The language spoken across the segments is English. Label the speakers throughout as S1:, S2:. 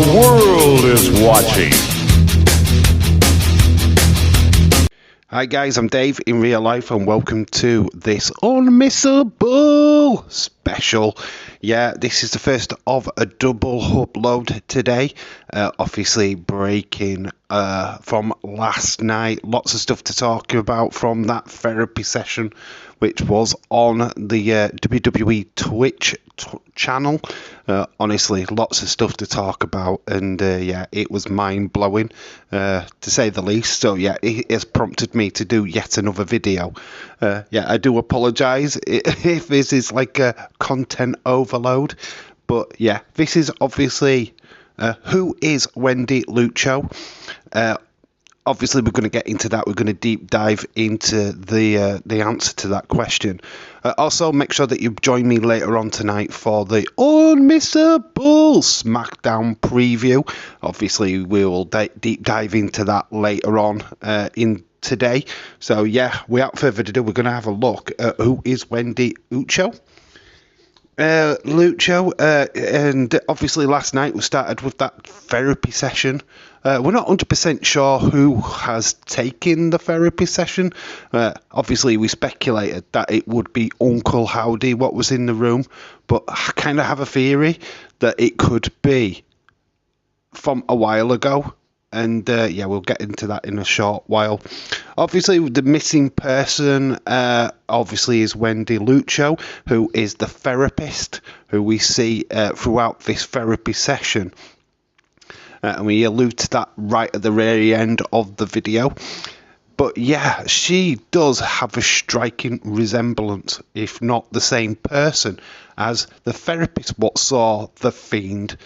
S1: The world is watching.
S2: Hi guys, I'm Dave in real life and welcome to this Unmissable special. Yeah, this is the first of a double upload today. Obviously breaking from last night. Lots of stuff to talk about from that therapy session, which was on the WWE Twitch channel. Honestly, lots of stuff to talk about, and yeah, it was mind-blowing to say the least. So yeah, it has prompted me to do yet another video. Yeah, I do apologise if this is like a content overload, but yeah, this is obviously who is Wendy Lucho. Obviously, we're going to get into that. We're going to deep dive into the answer to that question. Also, make sure that you join me later on tonight for the Unmissable SmackDown preview. Obviously, we will deep dive into that later on in today. So, yeah, without further ado, we're going to have a look at who is Wendy Lucho. And obviously last night we started with that therapy session. We're not 100% sure who has taken the therapy session. Obviously we speculated that it would be Uncle Howdy what was in the room, but I kind of have a theory that it could be from a while ago. And yeah, we'll get into that in a short while. Obviously, the missing person obviously is Wendy Lucho, who is the therapist who we see throughout this therapy session. And we allude to that right at the very end of the video. But yeah, she does have a striking resemblance, if not the same person, as the therapist what saw the Fiend.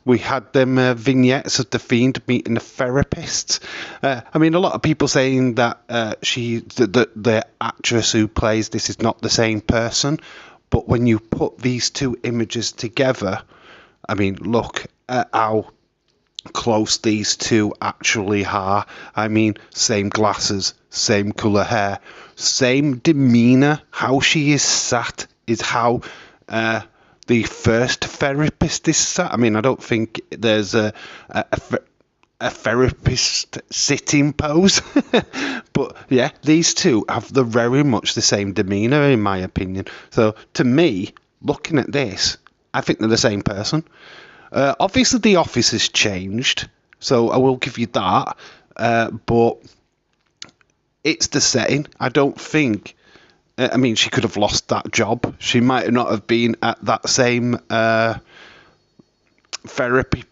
S2: We had them vignettes of the Fiend meeting the therapist. I mean, a lot of people saying that the actress who plays this is not the same person. But when you put these two images together, I mean, look at how close these two actually are. I mean, same glasses, same colour hair, same demeanour. How she is sat is how the first therapist is sat. I mean, I don't think there's a therapist sitting pose. But yeah, these two have very much the same demeanour in my opinion. So to me, looking at this, I think they're the same person. Obviously, the office has changed, so I will give you that. But it's the setting. I don't think. I mean, she could have lost that job. She might not have been at that same therapy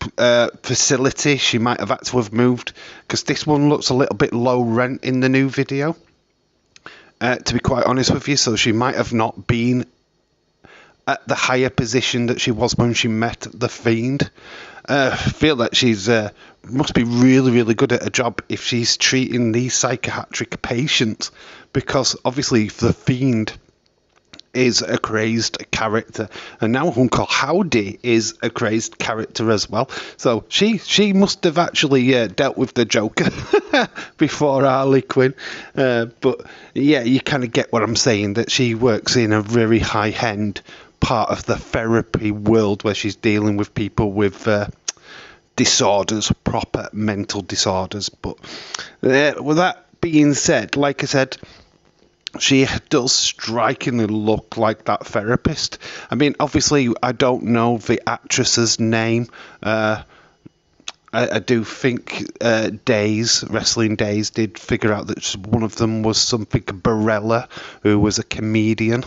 S2: facility. She might have had to have moved, because this one looks a little bit low rent in the new video. To be quite honest with you, so she might have not been at the higher position that she was when she met the Fiend. I feel that she's must be really, really good at a job if she's treating these psychiatric patients, because obviously the Fiend is a crazed character, and now Uncle Howdy is a crazed character as well. So she must have actually dealt with the Joker before Harley Quinn. But yeah, you kind of get what I'm saying, that she works in a very high-end part of the therapy world where she's dealing with people with disorders, proper mental disorders. But with that being said, like I said, she does strikingly look like that therapist. I mean, obviously, I don't know the actress's name. I do think Wrestling Days did figure out that one of them was something Barella, who was a comedian.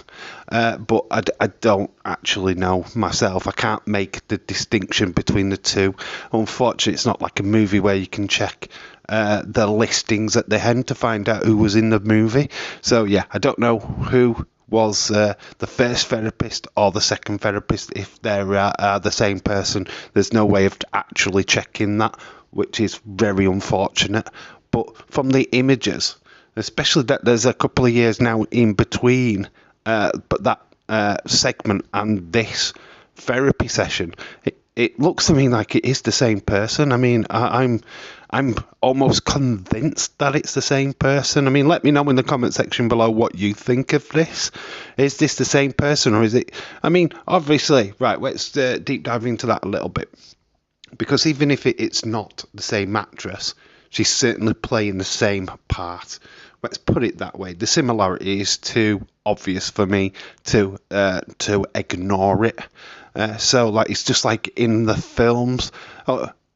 S2: But I don't actually know myself. I can't make the distinction between the two. Unfortunately, it's not like a movie where you can check the listings at the end to find out who was in the movie. So yeah, I don't know who was the first therapist or the second therapist. If they're the same person, there's no way of actually checking that, which is very unfortunate. But from the images, especially that there's a couple of years now in between but that segment and this therapy session, it looks to me like it is the same person. I mean, I'm almost convinced that it's the same person. I mean, let me know in the comment section below what you think of this. Is this the same person, or is it? I mean, obviously, right, let's deep dive into that a little bit. because even if it's not the same actress, she's certainly playing the same part. Let's put it that way. The similarity is too obvious for me to ignore it. So like it's just like in the films.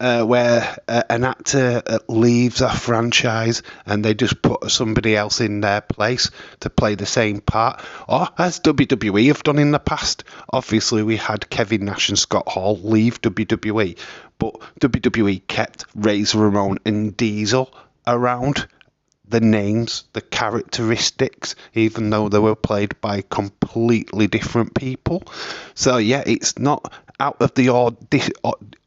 S2: Where an actor leaves a franchise and they just put somebody else in their place to play the same part, or as WWE have done in the past. Obviously, we had Kevin Nash and Scott Hall leave WWE, but WWE kept Razor Ramon and Diesel around. The names, the characteristics, even though they were played by completely different people. So yeah, it's not out of the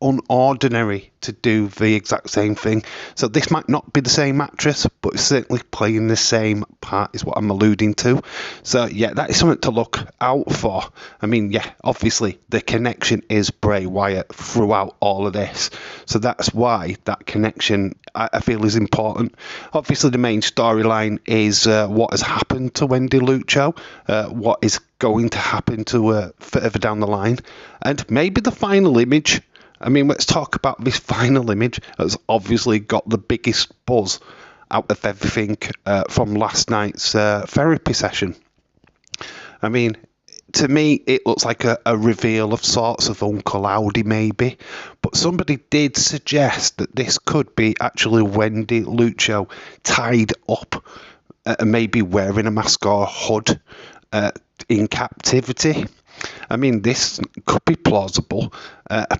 S2: unordinary to do the exact same thing. So this might not be the same actress, but it's certainly playing the same part is what I'm alluding to. So yeah, that is something to look out for. I mean, yeah, obviously the connection is Bray Wyatt throughout all of this. So that's why that connection I feel is important. Obviously the main storyline is what has happened to Wendy Lucho, what is going to happen to her further down the line, and maybe the final image. I mean, let's talk about this final image. It's obviously got the biggest buzz out of everything from last night's therapy session. I mean, to me, it looks like a reveal of sorts of Uncle Howdy, maybe. But somebody did suggest that this could be actually Wendy Lucho tied up, maybe wearing a mask or a hood in captivity. I mean, this could be plausible.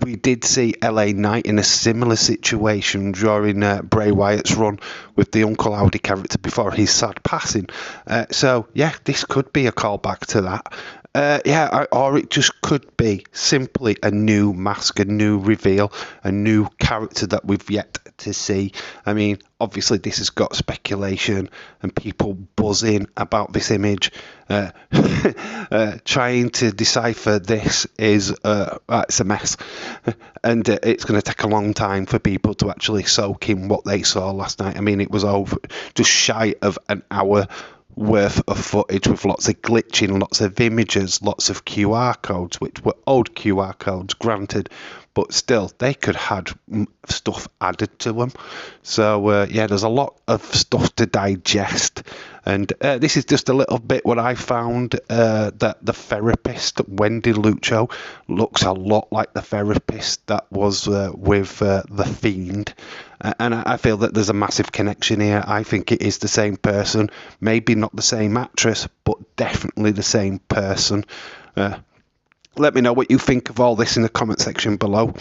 S2: We did see LA Knight in a similar situation during Bray Wyatt's run with the Uncle Howdy character before his sad passing. So, yeah, this could be a callback to that. Or it just could be simply a new mask, a new reveal, a new character that we've yet to see. I mean, obviously this has got speculation and people buzzing about this image. Trying to decipher this is it's a mess, and it's going to take a long time for people to actually soak in what they saw last night. I mean, it was over just shy of an hour worth of footage with lots of glitching, lots of images, lots of QR codes, which were old QR codes, granted, but still, they could have had stuff added to them. So, yeah, there's a lot of stuff to digest. And this is just a little bit what I found, that the therapist, Wendy Lucho, looks a lot like the therapist that was with The Fiend. And I feel that there's a massive connection here. I think it is the same person, maybe not the same actress, but definitely the same person. Let me know what you think of all this in the comment section below.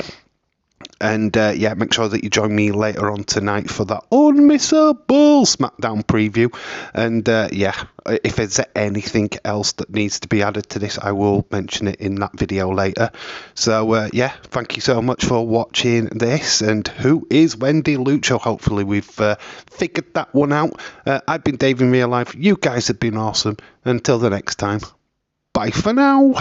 S2: And yeah, make sure that you join me later on tonight for that Unmissable SmackDown preview. And yeah, if there's anything else that needs to be added to this, I will mention it in that video later. So yeah, thank you so much for watching this. And who is Wendy Lucho? Hopefully we've figured that one out. I've been Dave in real life. You guys have been awesome. Until the next time, bye for now.